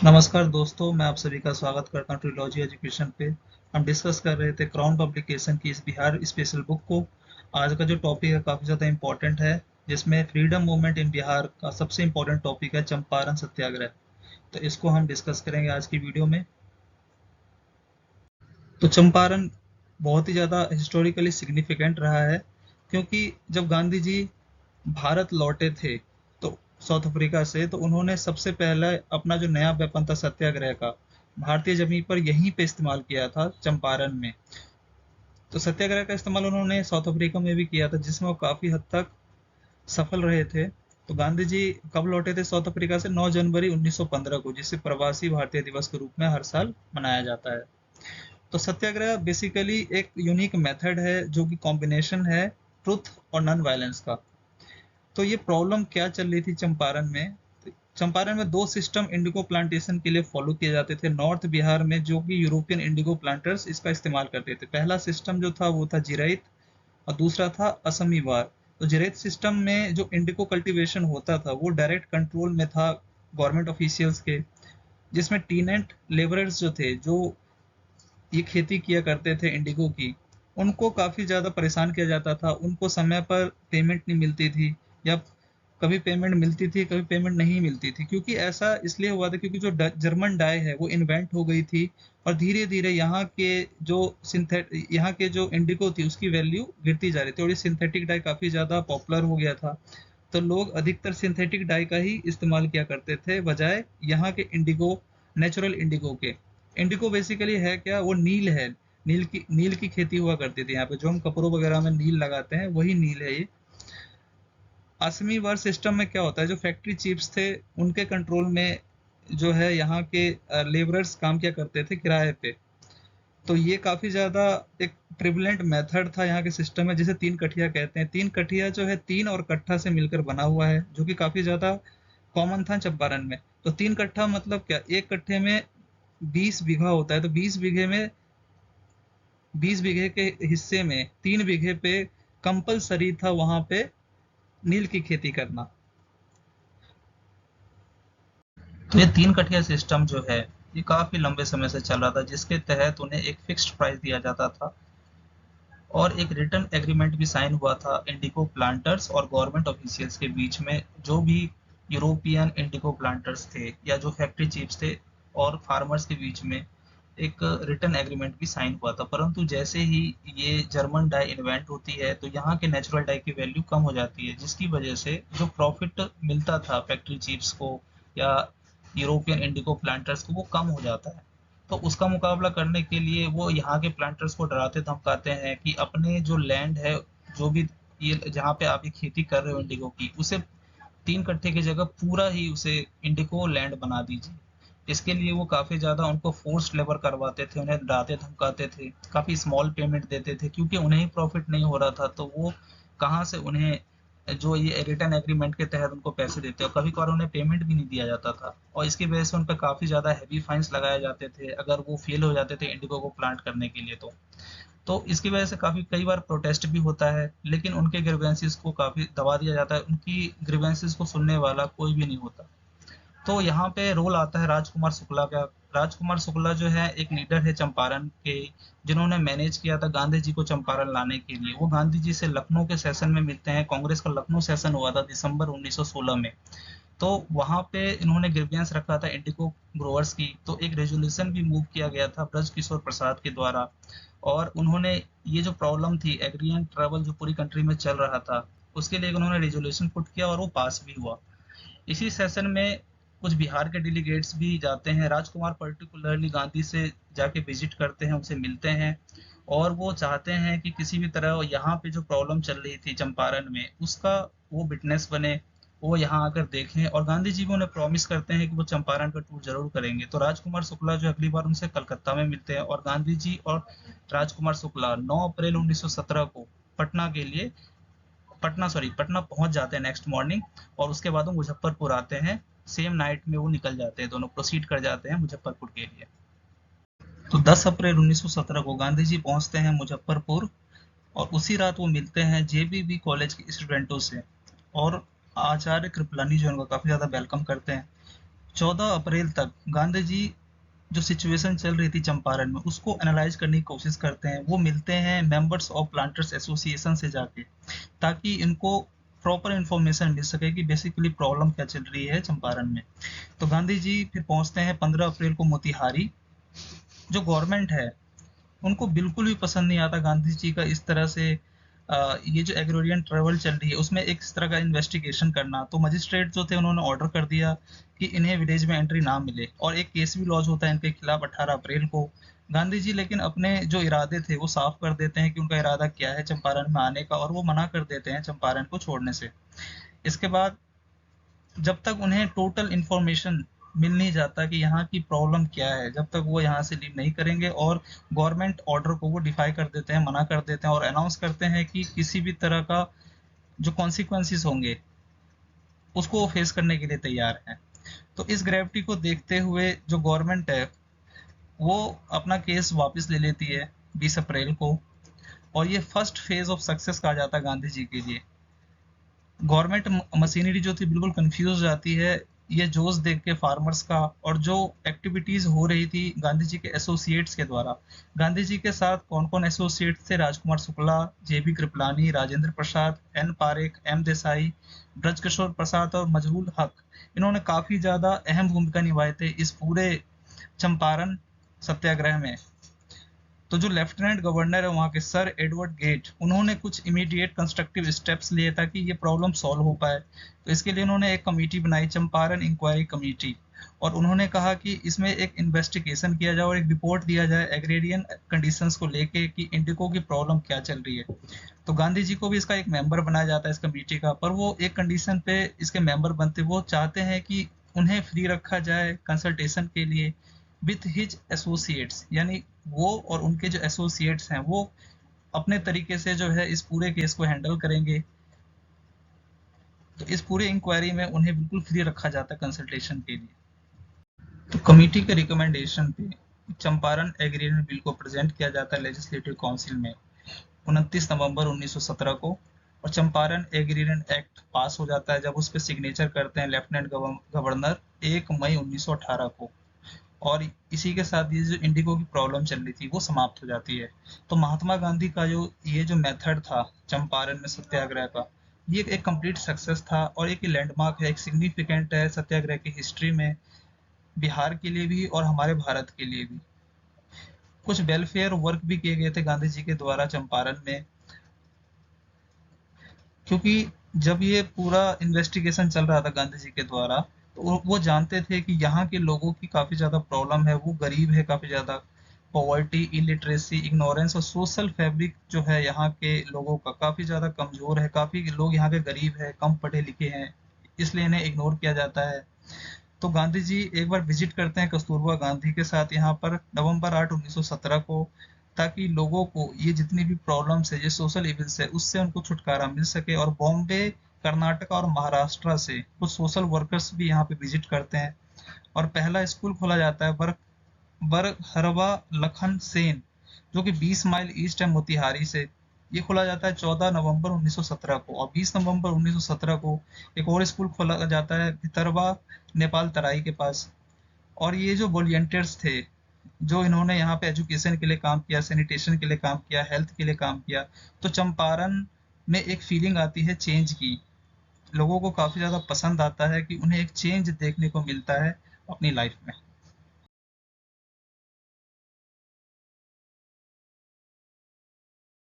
नमस्कार दोस्तों, मैं आप सभी का स्वागत करता हूँ ट्रिलॉजी एजुकेशन पे। हम डिस्कस कर रहे थे क्राउन पब्लिकेशन की इस बिहार स्पेशल बुक को। आज का जो टॉपिक है काफ़ी ज़्यादा इम्पोर्टेंट है, जिसमें फ्रीडम मूवमेंट इन बिहार का सबसे इम्पोर्टेंट टॉपिक है चंपारण सत्याग्रह। तो इसको हम डिस्कस करेंगे आज की वीडियो में। तो चंपारण बहुत ही ज़्यादा हिस्टोरिकली सिग्निफिकेंट रहा है, क्योंकि जब गांधी जी भारत लौटे थे तो साउथ अफ्रीका से, तो उन्होंने सबसे पहले अपना जो नया वेपन था सत्याग्रह का, भारतीय जमीन पर यहीं पे इस्तेमाल किया था, चंपारण में। तो सत्याग्रह का इस्तेमाल उन्होंने साउथ अफ्रीका में भी किया था, जिसमें वो काफ़ी हद तक सफल रहे थे। तो गांधी जी कब लौटे थे साउथ अफ्रीका से? 9 जनवरी 1915 को, जिसे प्रवासी भारतीय दिवस के रूप में हर साल मनाया जाता है। तो सत्याग्रह बेसिकली एक यूनिक मेथड है जो कि कॉम्बिनेशन है ट्रुथ और नॉन वायलेंस का। तो ये प्रॉब्लम क्या चल रही थी चंपारण में? चंपारण में दो सिस्टम इंडिगो प्लांटेशन के लिए फॉलो किए जाते थे नॉर्थ बिहार में, जो कि यूरोपियन इंडिगो प्लांटर्स इसका इस्तेमाल करते थे। पहला सिस्टम जो था वो था जिराइत, और दूसरा था असमी वार। तो जिराइत सिस्टम में जो इंडिगो कल्टीवेशन होता था वो डायरेक्ट कंट्रोल में था गवर्नमेंट ऑफिशियल्स के, जिसमें टीनेंट लेबरर्स जो थे, जो ये खेती किया करते थे इंडिगो की, उनको काफ़ी ज़्यादा परेशान किया जाता था। उनको समय पर पेमेंट नहीं मिलती थी, या कभी पेमेंट मिलती थी, कभी पेमेंट नहीं मिलती थी। क्योंकि ऐसा इसलिए हुआ था क्योंकि जो जर्मन डाई है वो इन्वेंट हो गई थी, और धीरे धीरे जो यहाँ के जो इंडिगो थी उसकी वैल्यू गिरती जा रही थी, और ये सिंथेटिक डाई काफ़ी ज़्यादा पॉपुलर हो गया था। तो लोग अधिकतर सिंथेटिक डाई का ही इस्तेमाल किया करते थे, बजाय यहाँ के इंडिगो, नेचुरल इंडिगो के। इंडिगो बेसिकली है क्या? वो नील है। नील की खेती हुआ करती थी यहाँ पे, जो हम कपड़ों वगैरह में नील लगाते हैं वही नील है ये। असमी वार सिस्टम में क्या होता है, जो फैक्ट्री चीफ्स थे उनके कंट्रोल में जो है यहाँ के लेबरर्स काम किया करते थे किराए पे। तो ये काफी ज्यादा एक प्रिवलेंट मेथड था यहाँ के सिस्टम में, जिसे तीन कठिया कहते हैं। तीन कठिया जो है तीन और कट्ठा से मिलकर बना हुआ है, जो कि काफी ज्यादा कॉमन था चंपारण में। तो तीन कट्ठा मतलब क्या? एक कट्ठे में 20 बीघा होता है, तो 20 बीघे में 20 बीघे के हिस्से में 3 बीघे पे कंपलसरी था वहां पे नील की खेती करना। तो ये तीन कठिया सिस्टम जो है ये काफी लंबे समय से चल रहा था, जिसके तहत उन्हें एक फिक्स्ड प्राइस दिया जाता था, और एक रिटर्न एग्रीमेंट भी साइन हुआ था इंडिगो प्लांटर्स और गवर्नमेंट ऑफिशियल्स के बीच में। जो भी यूरोपियन इंडिगो प्लांटर्स थे या जो फैक्ट्री चीफ्स थे और फार्मर्स के बीच में एक रिटर्न एग्रीमेंट भी साइन हुआ था। परंतु जैसे ही ये जर्मन डाई इन्वेंट होती है तो यहाँ के नेचुरल डाई की वैल्यू कम हो जाती है, जिसकी वजह से जो प्रॉफिट मिलता था फैक्ट्री चीफ्स को या यूरोपियन इंडिगो प्लांटर्स को वो कम हो जाता है। तो उसका मुकाबला करने के लिए वो यहाँ के प्लांटर्स को डराते धमकाते हैं कि अपने जो लैंड है, जो भी ये जहाँ पे आप ये खेती कर रहे हो इंडिगो की, उसे 3 कट्ठे की जगह पूरा ही उसे इंडिगो लैंड बना दीजिए। इसके लिए वो काफी ज्यादा उनको फोर्स्ड लेबर करवाते थे, उन्हें डराते धमकाते थे, काफी स्मॉल पेमेंट देते थे, क्योंकि उन्हें ही प्रॉफिट नहीं हो रहा था। तो वो कहाँ से उन्हें जो ये रिटर्न एग्रीमेंट के तहत उनको पैसे देते, और कभी कभार उन्हें पेमेंट भी नहीं दिया जाता था, और इसकी वजह से उन पर काफी ज्यादा हैवी फाइन्स लगाए जाते थे अगर वो फेल हो जाते थे इंडिगो को प्लांट करने के लिए। तो इसकी वजह से काफी कई बार प्रोटेस्ट भी होता है, लेकिन उनके ग्रीवेंसेस को काफी दबा दिया जाता है, उनकी ग्रीवेंसेस को सुनने वाला कोई भी नहीं होता। तो यहाँ पे रोल आता है राजकुमार शुक्ला का। राजकुमार शुक्ला जो है एक लीडर है चंपारण के, जिन्होंने मैनेज किया था गांधी जी को चंपारण लाने के लिए। वो गांधी जी से लखनऊ के सेशन में मिलते हैं, कांग्रेस का लखनऊ सेशन हुआ था दिसंबर 1916 में। तो वहां पे इन्होंने ग्रीवियंस रखा था इंडिगो ग्रोवर्स की, तो एक रेजोल्यूशन भी मूव किया गया था ब्रज किशोर प्रसाद के द्वारा। और उन्होंने ये जो प्रॉब्लम थी एग्रीएंट ट्रैवल जो पूरी कंट्री में चल रहा था, उसके लिए उन्होंने रेजोल्यूशन पुट किया और वो पास भी हुआ। इसी सेशन में कुछ बिहार के डेलीगेट्स भी जाते हैं। राजकुमार पर्टिकुलरली गांधी से जाके विजिट करते हैं, उनसे मिलते हैं, और वो चाहते हैं कि किसी भी तरह यहाँ पे जो प्रॉब्लम चल रही थी चंपारण में उसका वो विटनेस बने, वो यहाँ आकर देखें। और गांधी जी भी उन्हें प्रॉमिस करते हैं कि वो चंपारण का टूर जरूर करेंगे। तो राजकुमार शुक्ला जो अगली बार उनसे कलकत्ता में मिलते हैं, और गांधी जी और राजकुमार शुक्ला 9 अप्रैल 1917 को पटना के लिए पटना पहुंच जाते हैं नेक्स्ट मॉर्निंग। और उसके बाद वो मुजफ्फरपुर आते हैं। सेम नाइट में वो निकल जाते हैं, दोनों प्रोसीड कर जाते हैं मुजफ्फरपुर के लिए। तो 10 अप्रैल 1917 को गांधी जी पहुंचते हैं मुजफ्फरपुर, और उसी रात वो मिलते हैं जेबीबी कॉलेज के स्टूडेंटों से। और आचार्य कृपलानी जो उनका काफी ज्यादा वेलकम करते हैं। 14 अप्रैल तक गांधी जी जो सिचुएशन चल रही थी चंपारण में उसको एनालाइज करने की कोशिश करते हैं। वो मिलते हैं मेंबर्स ऑफ प्लांटर्स एसोसिएशन से जाके, ताकि इनको प्रॉपर इंफॉर्मेशन मिल सके कि बेसिकली प्रॉब्लम क्या चल रही है चंपारण में। तो गांधी जी फिर पहुंचते हैं 15 अप्रैल को मोतिहारी। जो गवर्नमेंट है उनको बिल्कुल भी पसंद नहीं आता गांधी जी का इस तरह से ये जो एग्रोरियन ट्रेवल चल रही है उसमें एक इस तरह का इन्वेस्टिगेशन करना। तो मजिस्ट्रेट जो थे उन्होंने ऑर्डर कर दिया कि इन्हें विलेज में एंट्री ना मिले, और एक केस भी लॉन्च होता है इनके खिलाफ 18 अप्रैल को। गांधी जी लेकिन अपने जो इरादे थे वो साफ कर देते हैं कि उनका इरादा क्या है चंपारण में आने का, और वो मना कर देते हैं चंपारण को छोड़ने से। इसके बाद जब तक उन्हें टोटल इन्फॉर्मेशन मिल नहीं जाता कि यहाँ की प्रॉब्लम क्या है, जब तक वो यहाँ से लीव नहीं करेंगे, और गवर्नमेंट ऑर्डर को वो डिफाई कर देते हैं, मना कर देते हैं और अनाउंस करते हैं कि किसी भी तरह का जो कॉन्सिक्वेंसेस होंगे उसको वो फेस करने के लिए तैयार हैं। तो इस ग्रेविटी को देखते हुए जो गवर्नमेंट है वो अपना केस वापस ले लेती है 20 अप्रैल को, और ये फर्स्ट फेज ऑफ सक्सेस कहा जाता है गांधी जी के लिए। गवर्नमेंट मशीनरी जो थी बिल्कुल कंफ्यूज हो जाती है ये जोश देख के फार्मर्स का, और जो एक्टिविटीज हो रही थी गांधी जी के एसोसिएट्स के द्वारा। गांधी जी के साथ कौन कौन एसोसिएट्स थे? राजकुमार शुक्ला, जेबी कृपलानी, राजेंद्र प्रसाद, एन पारेख, एम देसाई, ब्रजकिशोर प्रसाद और मजरूल हक। इन्होंने काफी ज्यादा अहम भूमिका निभाए थे इस पूरे चंपारण सत्याग्रह में। तो जो लेफ्टिनेंट गवर्नर है वहाँ के सर एडवर्ड गेट, उन्होंने कुछ इमीडिएट कंस्ट्रक्टिव स्टेप्स लिए ताकि ये प्रॉब्लम सॉल्व हो पाए। तो इसके लिए उन्होंने एक कमेटी बनाई, चंपारण इंक्वायरी कमेटी, और उन्होंने कहा कि इसमें एक इन्वेस्टिगेशन किया जाए और एक रिपोर्ट दिया जाए एग्रेरियन कंडीशंस को लेके कि इंडिको की प्रॉब्लम क्या चल रही है। तो गांधी जी को भी इसका एक मेंबर बनाया जाता है इस कमेटी का, पर वो एक कंडीशन पे इसके मेंबर बनते, वो चाहते हैं कि उन्हें फ्री रखा जाए कंसल्टेशन के लिए विथ हिज एसोसिएट्स, यानी वो और उनके जो एसोसिएट्स हैं वो अपने तरीके से जो है इस पूरे केस को हैंडल करेंगे। तो इस पूरे इंक्वायरी में उन्हें बिल्कुल फ्री रखा जाता है कंसल्टेशन के लिए। तो कमेटी के रिकमेंडेशन पे चंपारण एग्रीमेंट बिल को प्रेजेंट किया जाता है लेजिस्लेटिव काउंसिल में 29 नवंबर 1917 को, और चंपारण एग्रीमेंट एक्ट पास हो जाता है जब उस पर सिग्नेचर करते हैं लेफ्टिनेंट गवर्नर 1 मई 1918 को। और इसी के साथ ये जो इंडिगो की प्रॉब्लम चल रही थी वो समाप्त हो जाती है। तो महात्मा गांधी का जो मेथड था चंपारण में सत्याग्रह का, ये एक कंप्लीट सक्सेस था और एक लैंडमार्क है, एक सिग्निफिकेंट है सत्याग्रह की हिस्ट्री में, बिहार के लिए भी और हमारे भारत के लिए भी। कुछ वेलफेयर वर्क भी किए गए थे गांधी जी के द्वारा चंपारण में, क्योंकि जब ये पूरा इन्वेस्टिगेशन चल रहा था गांधी जी के द्वारा तो वो जानते थे कि यहाँ के लोगों की काफी ज्यादा प्रॉब्लम है, वो गरीब है काफी ज्यादा। पॉवर्टी, इलिटरेसी, इग्नोरेंस और सोशल फैब्रिक जो है यहाँ के लोगों का काफी ज्यादा कमजोर है, काफी लोग यहाँ के गरीब है, कम पढ़े लिखे हैं, इसलिए इन्हें इग्नोर किया जाता है। तो गांधी जी एक बार विजिट करते हैं कस्तूरबा गांधी के साथ यहाँ पर नवंबर 8 1917 को, ताकि लोगों को ये जितनी भी प्रॉब्लम्स है, ये सोशल इविल्स है, उससे उनको छुटकारा मिल सके। और बॉम्बे, कर्नाटक और महाराष्ट्र से कुछ सोशल वर्कर्स भी यहाँ पे विजिट करते हैं, और पहला स्कूल खोला जाता है बरहरवा लखन सेन, जो कि 20 माइल ईस्ट है मोतिहारी से। ये खोला जाता है 14 नवंबर 1917 को, और 20 नवंबर 1917 को एक और स्कूल खोला जाता है भितरवा, नेपाल तराई के पास। और ये जो वॉलंटियर्स थे जो इन्होंने यहाँ पे एजुकेशन के लिए काम किया, सैनिटेशन के लिए काम किया, हेल्थ के लिए काम किया, तो चंपारण में एक फीलिंग आती है चेंज की। लोगों को काफी ज्यादा पसंद आता है कि उन्हें एक चेंज देखने को मिलता है अपनी लाइफ में।